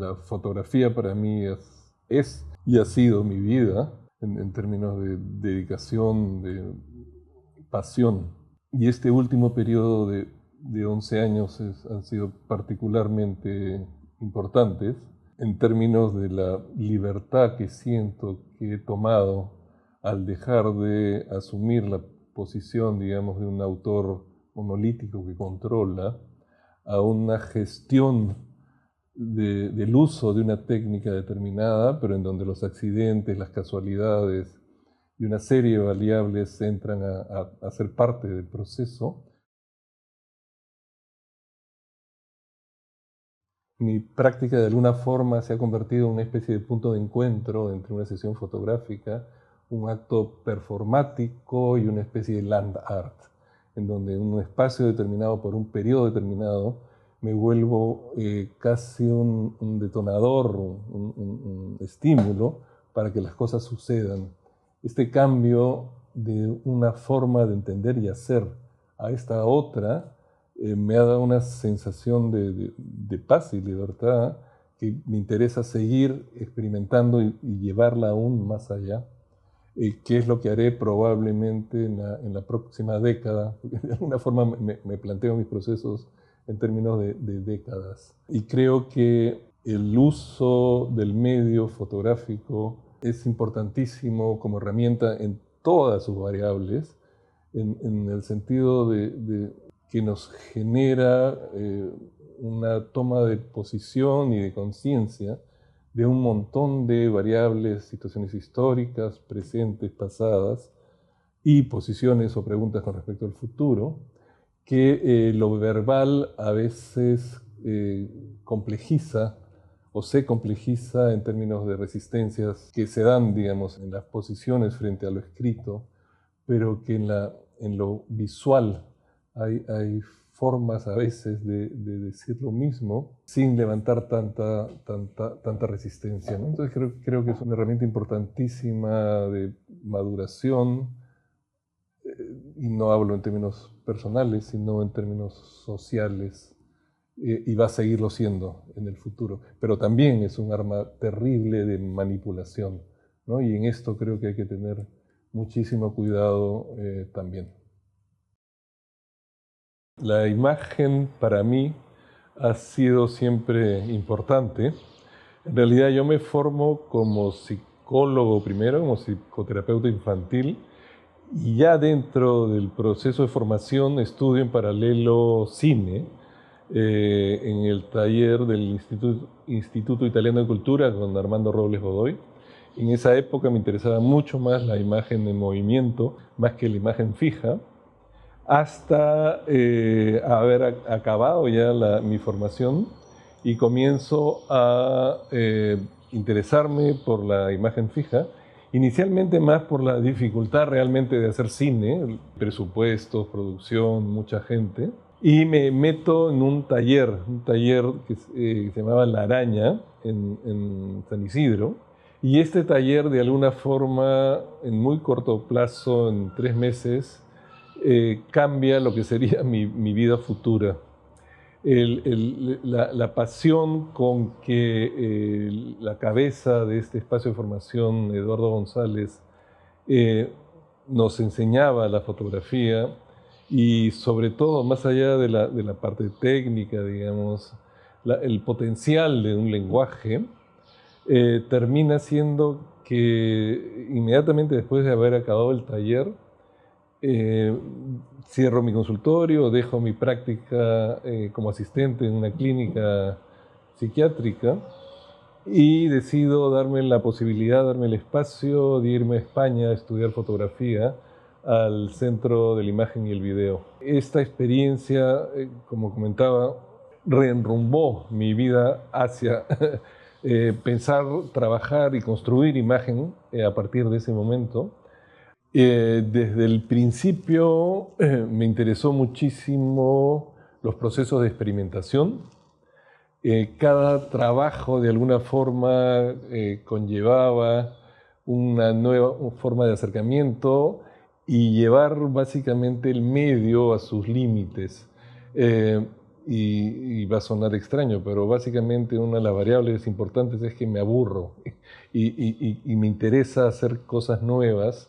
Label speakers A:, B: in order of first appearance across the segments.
A: La fotografía para mí es y ha sido mi vida en términos de dedicación, de pasión. Y este último periodo de 11 años han sido particularmente importantes en términos de la libertad que siento que he tomado al dejar de asumir la posición, digamos, de un autor monolítico que controla, a una gestión del uso de una técnica determinada, pero en donde los accidentes, las casualidades y una serie de variables entran a ser parte del proceso. Mi práctica de alguna forma se ha convertido en una especie de punto de encuentro entre una sesión fotográfica, un acto performático y una especie de land art, en donde en un espacio determinado, por un periodo determinado, me vuelvo casi un detonador, un estímulo para que las cosas sucedan. Este cambio de una forma de entender y hacer a esta otra me ha dado una sensación de paz y libertad que me interesa seguir experimentando y llevarla aún más allá, que es lo que haré probablemente en la próxima década. De alguna forma me planteo mis procesos en términos de décadas. Y creo que el uso del medio fotográfico es importantísimo como herramienta en todas sus variables, en el sentido de que nos genera una toma de posición y de conciencia de un montón de variables, situaciones históricas, presentes, pasadas, y posiciones o preguntas con respecto al futuro, que lo verbal a veces complejiza o se complejiza en términos de resistencias que se dan, digamos, en las posiciones frente a lo escrito, pero que en lo visual hay formas a veces de decir lo mismo sin levantar tanta resistencia, ¿no? Entonces creo que es una herramienta importantísima de maduración, y no hablo en términos personales, sino en términos sociales, y va a seguirlo siendo en el futuro. Pero también es un arma terrible de manipulación, ¿no? Y en esto creo que hay que tener muchísimo cuidado también. La imagen para mí ha sido siempre importante. En realidad yo me formo como psicólogo primero, como psicoterapeuta infantil, y ya dentro del proceso de formación estudio en paralelo cine en el taller del Instituto Italiano de Cultura con Armando Robles Godoy. En esa época me interesaba mucho más la imagen en movimiento, más que la imagen fija, hasta haber acabado ya mi formación y comienzo a interesarme por la imagen fija, inicialmente más por la dificultad realmente de hacer cine, presupuestos, producción, mucha gente, y me meto en un taller que se llamaba La Araña en San Isidro, y este taller de alguna forma en muy corto plazo, en 3 meses, cambia lo que sería mi vida futura. La pasión con que la cabeza de este espacio de formación, Eduardo González, nos enseñaba la fotografía y sobre todo, más allá de la parte técnica, digamos, el potencial de un lenguaje, termina siendo que inmediatamente después de haber acabado el taller, cierro mi consultorio, dejo mi práctica como asistente en una clínica psiquiátrica y decido darme la posibilidad, darme el espacio de irme a España a estudiar fotografía al Centro de la Imagen y el Video. Esta experiencia, como comentaba, reenrumbó mi vida hacia pensar, trabajar y construir imagen a partir de ese momento. Desde el principio me interesó muchísimo los procesos de experimentación. Cada trabajo de alguna forma conllevaba una nueva forma de acercamiento y llevar básicamente el medio a sus límites. y va a sonar extraño, pero básicamente una de las variables importantes es que me aburro y me interesa hacer cosas nuevas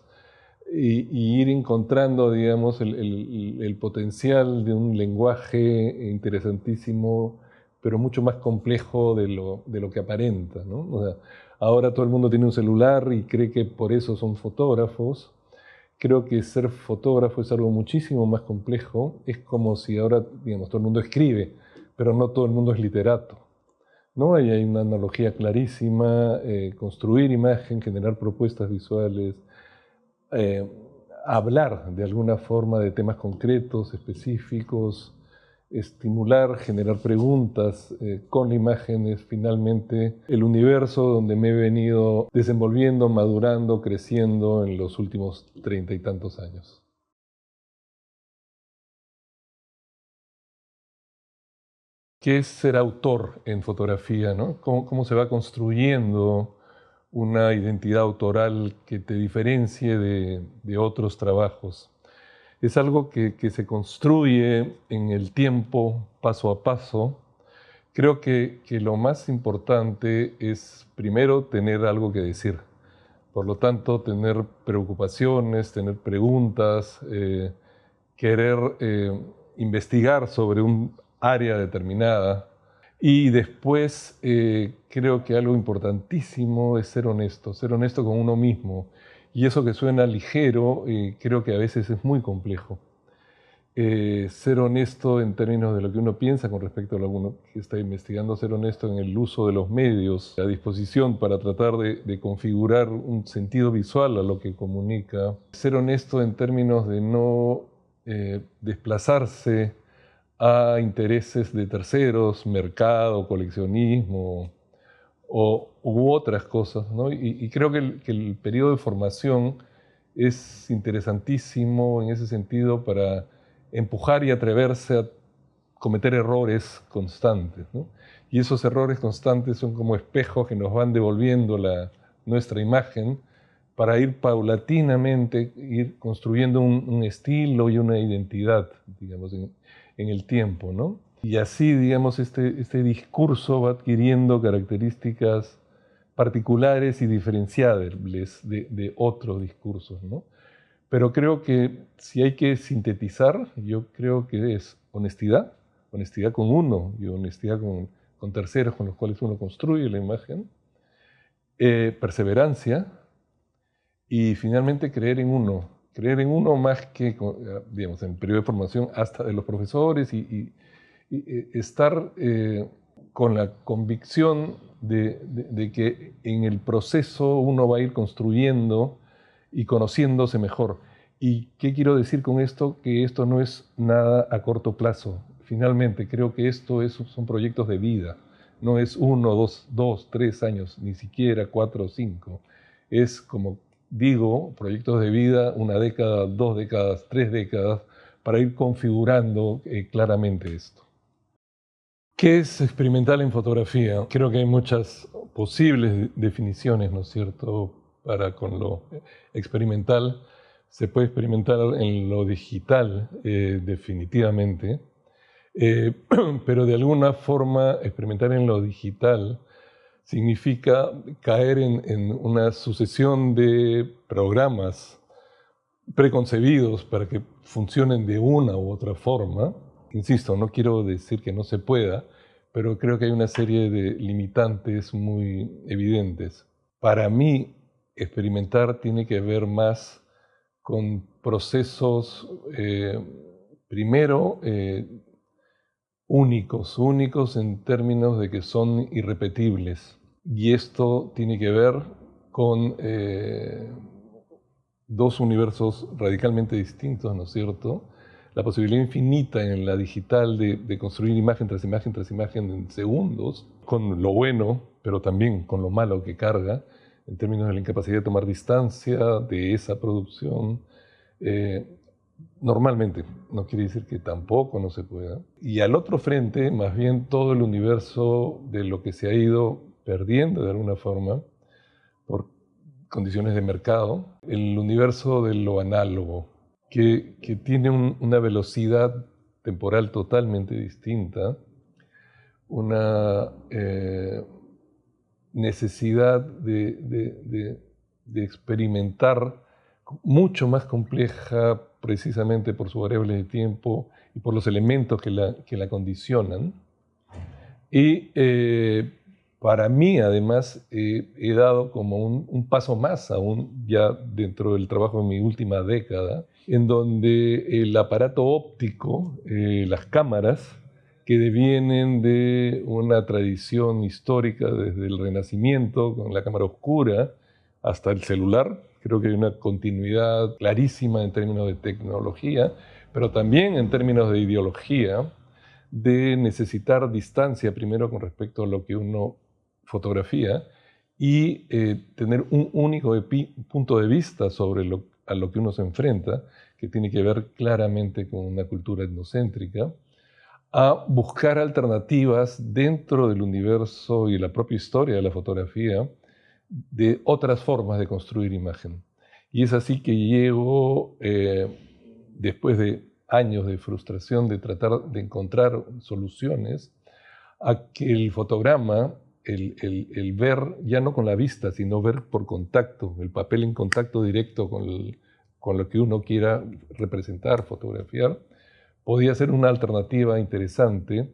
A: y ir encontrando, digamos, el potencial de un lenguaje interesantísimo, pero mucho más complejo de lo que aparenta, ¿no? O sea, ahora todo el mundo tiene un celular y cree que por eso son fotógrafos. Creo que ser fotógrafo es algo muchísimo más complejo. Es como si ahora, digamos, todo el mundo escribe, pero no todo el mundo es literato, ¿no? Ahí hay una analogía clarísima, construir imagen, generar propuestas visuales, eh, hablar de alguna forma de temas concretos, específicos, estimular, generar preguntas con imágenes, finalmente el universo donde me he venido desenvolviendo, madurando, creciendo en los últimos 30 y tantos años. ¿Qué es ser autor en fotografía, no? ¿Cómo se va construyendo una identidad autoral que te diferencie de otros trabajos? Es algo que se construye en el tiempo, paso a paso. Creo que lo más importante es primero tener algo que decir. Por lo tanto, tener preocupaciones, tener preguntas, querer investigar sobre un área determinada. Y después creo que algo importantísimo es ser honesto con uno mismo. Y eso que suena ligero, creo que a veces es muy complejo. Ser honesto en términos de lo que uno piensa con respecto a lo que uno está investigando, ser honesto en el uso de los medios a disposición para tratar de configurar un sentido visual a lo que comunica, ser honesto en términos de no desplazarse a intereses de terceros, mercado, coleccionismo u otras cosas, ¿no? Y creo que el periodo de formación es interesantísimo en ese sentido para empujar y atreverse a cometer errores constantes, ¿no? Y esos errores constantes son como espejos que nos van devolviendo nuestra imagen para ir paulatinamente, ir construyendo un estilo y una identidad, digamos, en el tiempo, ¿no? Y así, digamos, este discurso va adquiriendo características particulares y diferenciables de otros discursos, ¿no? Pero creo que si hay que sintetizar, yo creo que es honestidad, honestidad con uno y honestidad con terceros con los cuales uno construye la imagen, perseverancia y finalmente creer en uno más que, digamos, en el periodo de formación hasta de los profesores y estar con la convicción de que en el proceso uno va a ir construyendo y conociéndose mejor. ¿Y qué quiero decir con esto? Que esto no es nada a corto plazo. Finalmente, creo que son proyectos de vida. No es uno, dos, 3 años, ni siquiera 4 o 5. Es, como digo, proyectos de vida, 1 década, 2 décadas, 3 décadas, para ir configurando claramente esto. ¿Qué es experimental en fotografía? Creo que hay muchas posibles definiciones, ¿no es cierto?, para con lo experimental. Se puede experimentar en lo digital, definitivamente, eh, pero de alguna forma experimentar en lo digital significa caer en una sucesión de programas preconcebidos para que funcionen de una u otra forma. Insisto, no quiero decir que no se pueda, pero creo que hay una serie de limitantes muy evidentes. Para mí, experimentar tiene que ver más con procesos, primero, únicos en términos de que son irrepetibles. Y esto tiene que ver con dos universos radicalmente distintos, ¿no es cierto? La posibilidad infinita en la digital de construir imagen tras imagen tras imagen en segundos, con lo bueno, pero también con lo malo que carga, en términos de la incapacidad de tomar distancia de esa producción. Eh, Normalmente, no quiere decir que tampoco no se pueda. Y al otro frente, más bien todo el universo de lo que se ha ido perdiendo de alguna forma, por condiciones de mercado, el universo de lo análogo, que tiene una velocidad temporal totalmente distinta, una necesidad de experimentar mucho más compleja precisamente por su variable de tiempo y por los elementos que la condicionan. Y para mí, además, he dado como un paso más aún ya dentro del trabajo de mi última década, en donde el aparato óptico, las cámaras, que devienen de una tradición histórica desde el Renacimiento, con la cámara oscura, hasta el celular. Creo que hay una continuidad clarísima en términos de tecnología, pero también en términos de ideología, de necesitar distancia primero con respecto a lo que uno fotografía y tener un único punto de vista sobre a lo que uno se enfrenta, que tiene que ver claramente con una cultura etnocéntrica, a buscar alternativas dentro del universo y la propia historia de la fotografía de otras formas de construir imagen. Y es así que llego, después de años de frustración de tratar de encontrar soluciones, a que el fotograma, el ver ya no con la vista, sino ver por contacto, el papel en contacto directo con lo que uno quiera representar, fotografiar, podía ser una alternativa interesante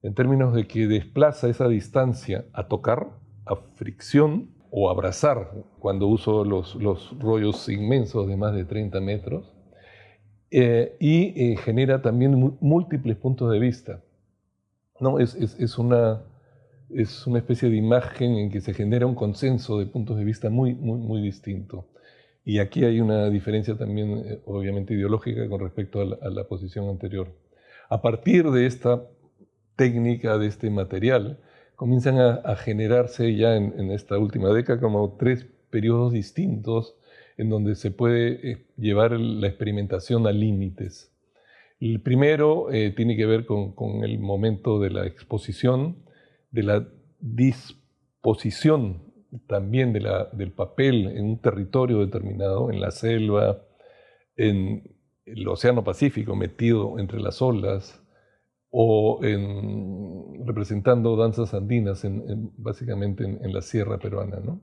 A: en términos de que desplaza esa distancia a tocar, a fricción o abrazar, cuando uso los rollos inmensos de más de 30 metros, y genera también múltiples puntos de vista. ¿No? Es una especie de imagen en que se genera un consenso de puntos de vista muy distinto. Y aquí hay una diferencia también, obviamente, ideológica con respecto a la posición anterior. A partir de esta técnica, de este material, comienzan a generarse ya en esta última década como 3 periodos distintos en donde se puede llevar la experimentación a límites. El primero tiene que ver con el momento de la exposición, de la disposición también del papel en un territorio determinado, en la selva, en el Océano Pacífico metido entre las olas, o representando danzas andinas, básicamente en la sierra peruana, ¿no?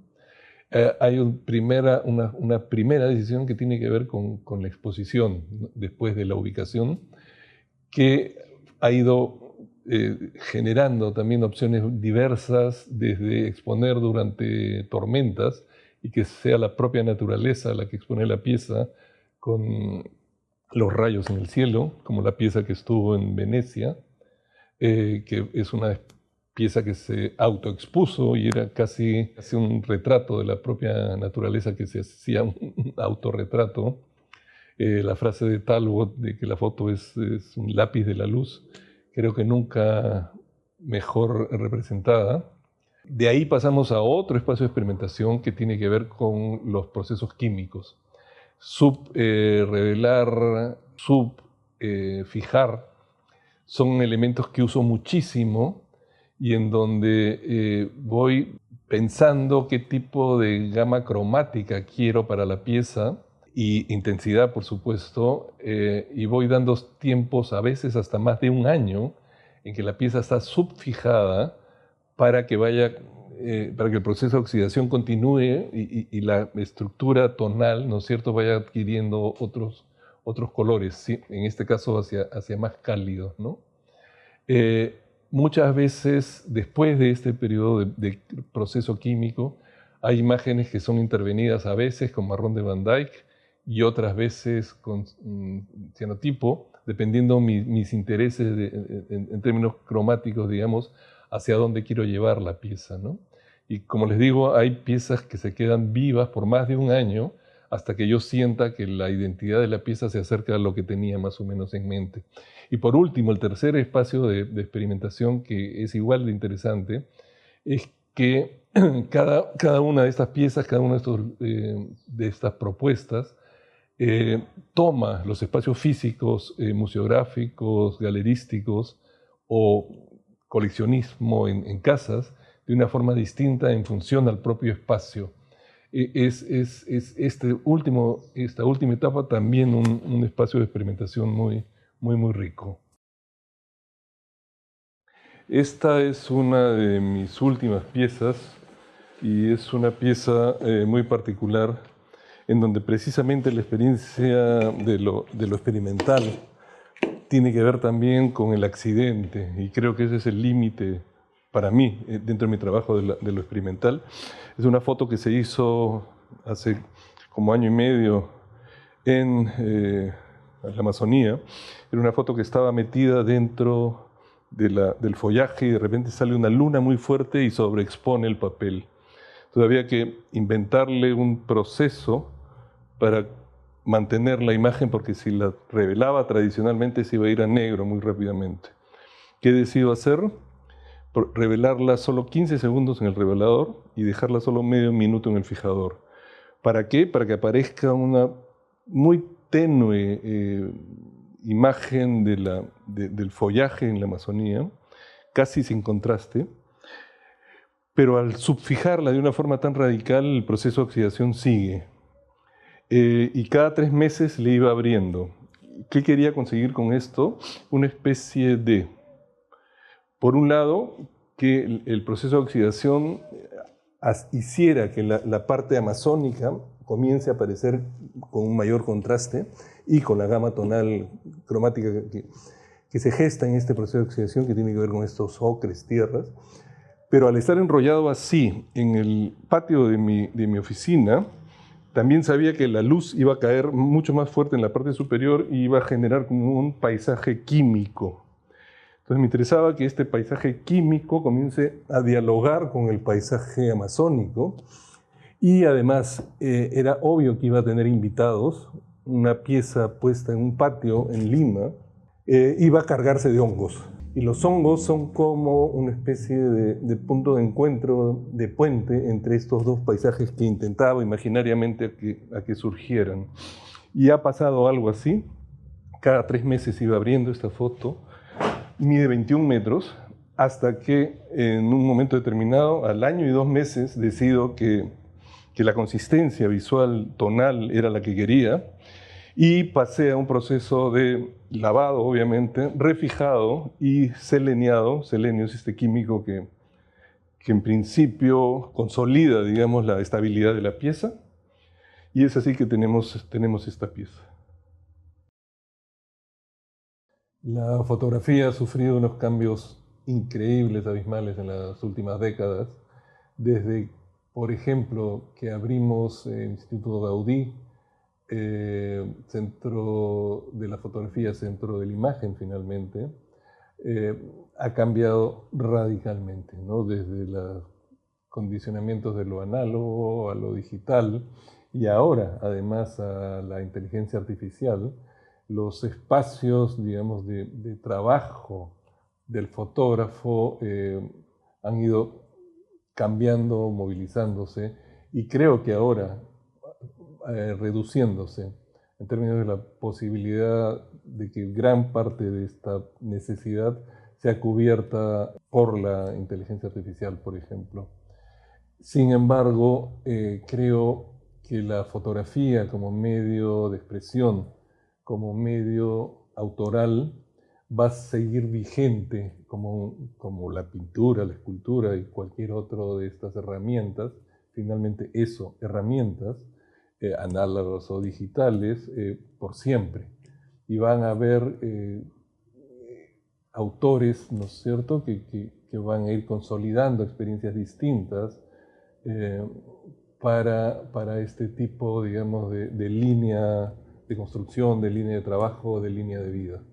A: Hay una primera decisión que tiene que ver con la exposición, ¿no? Después de la ubicación, que ha ido generando también opciones diversas, desde exponer durante tormentas y que sea la propia naturaleza la que expone la pieza con los rayos en el cielo, como la pieza que estuvo en Venecia, que es una pieza que se autoexpuso y era casi un retrato de la propia naturaleza, que se hacía un autorretrato. La frase de Talbot de que la foto es un lápiz de la luz, creo que nunca mejor representada. De ahí pasamos a otro espacio de experimentación que tiene que ver con los procesos químicos. Revelar, fijar, son elementos que uso muchísimo y en donde voy pensando qué tipo de gama cromática quiero para la pieza y intensidad, por supuesto, y voy dando tiempos, a veces hasta más de un año, en que la pieza está subfijada para que para que el proceso de oxidación continúe y la estructura tonal, ¿no es cierto?, vaya adquiriendo otros colores, ¿sí? En este caso hacia más cálidos, ¿no? Muchas veces, después de este periodo de proceso químico, hay imágenes que son intervenidas a veces con marrón de Van Dyck y otras veces con cianotipo, dependiendo mis intereses en términos cromáticos, digamos, hacia dónde quiero llevar la pieza, ¿no? Y como les digo, hay piezas que se quedan vivas por más de un año hasta que yo sienta que la identidad de la pieza se acerca a lo que tenía más o menos en mente. Y por último, el tercer espacio de experimentación, que es igual de interesante, es que cada una de estas piezas, cada una de estas propuestas, toma los espacios físicos, museográficos, galerísticos o coleccionismo en casas de una forma distinta en función al propio espacio. Esta última etapa también un espacio de experimentación muy rico. Esta es una de mis últimas piezas y es una pieza muy particular en donde precisamente la experiencia de lo experimental tiene que ver también con el accidente, y creo que ese es el límite para mí dentro de mi trabajo de lo experimental. Es una foto que se hizo hace como año y medio en la Amazonía. Era una foto que estaba metida dentro del follaje y de repente sale una luna muy fuerte y sobreexpone el papel. Entonces había que inventarle un proceso para mantener la imagen, porque si la revelaba tradicionalmente se iba a ir a negro muy rápidamente. ¿Qué decido hacer? Revelarla solo 15 segundos en el revelador y dejarla solo medio minuto en el fijador. ¿Para qué? Para que aparezca una muy tenue imagen del follaje en la Amazonía, casi sin contraste, pero al subfijarla de una forma tan radical, el proceso de oxidación sigue. Y cada 3 meses le iba abriendo. ¿Qué quería conseguir con esto? Una especie de, por un lado, que el proceso de oxidación hiciera que la parte amazónica comience a aparecer con un mayor contraste y con la gama tonal cromática que se gesta en este proceso de oxidación, que tiene que ver con estos ocres, tierras. Pero al estar enrollado así en el patio de mi oficina, también sabía que la luz iba a caer mucho más fuerte en la parte superior y iba a generar como un paisaje químico. Entonces me interesaba que este paisaje químico comience a dialogar con el paisaje amazónico, y además era obvio que iba a tener invitados. Una pieza puesta en un patio en Lima iba a cargarse de hongos. Y los hongos son como una especie de punto de encuentro, de puente entre estos dos paisajes que intentaba imaginariamente a que surgieran. Y ha pasado algo así. Cada 3 meses iba abriendo esta foto. Mide 21 metros, hasta que en un momento determinado, al año y 2 meses, decido que la consistencia visual tonal era la que quería, y pasé a un proceso de lavado, obviamente, refijado y seleniado. Selenio es este químico que en principio consolida, digamos, la estabilidad de la pieza, y es así que tenemos esta pieza. La fotografía ha sufrido unos cambios increíbles, abismales en las últimas décadas, desde, por ejemplo, que abrimos el Instituto Gaudí, centro de la fotografía, centro de la imagen finalmente, ha cambiado radicalmente, ¿no? Desde los condicionamientos de lo análogo a lo digital, y ahora además a la inteligencia artificial. Los espacios, digamos, de trabajo del fotógrafo han ido cambiando, movilizándose, y creo que ahora reduciéndose en términos de la posibilidad de que gran parte de esta necesidad sea cubierta por la inteligencia artificial, por ejemplo. Sin embargo, creo que la fotografía como medio de expresión, como medio autoral, va a seguir vigente como la pintura, la escultura y cualquier otra de estas herramientas. Finalmente eso, herramientas, análogas o digitales, por siempre. Y van a haber autores, ¿no es cierto?, que van a ir consolidando experiencias distintas eh, para este tipo, digamos, de línea de construcción, de línea de trabajo, de línea de vida.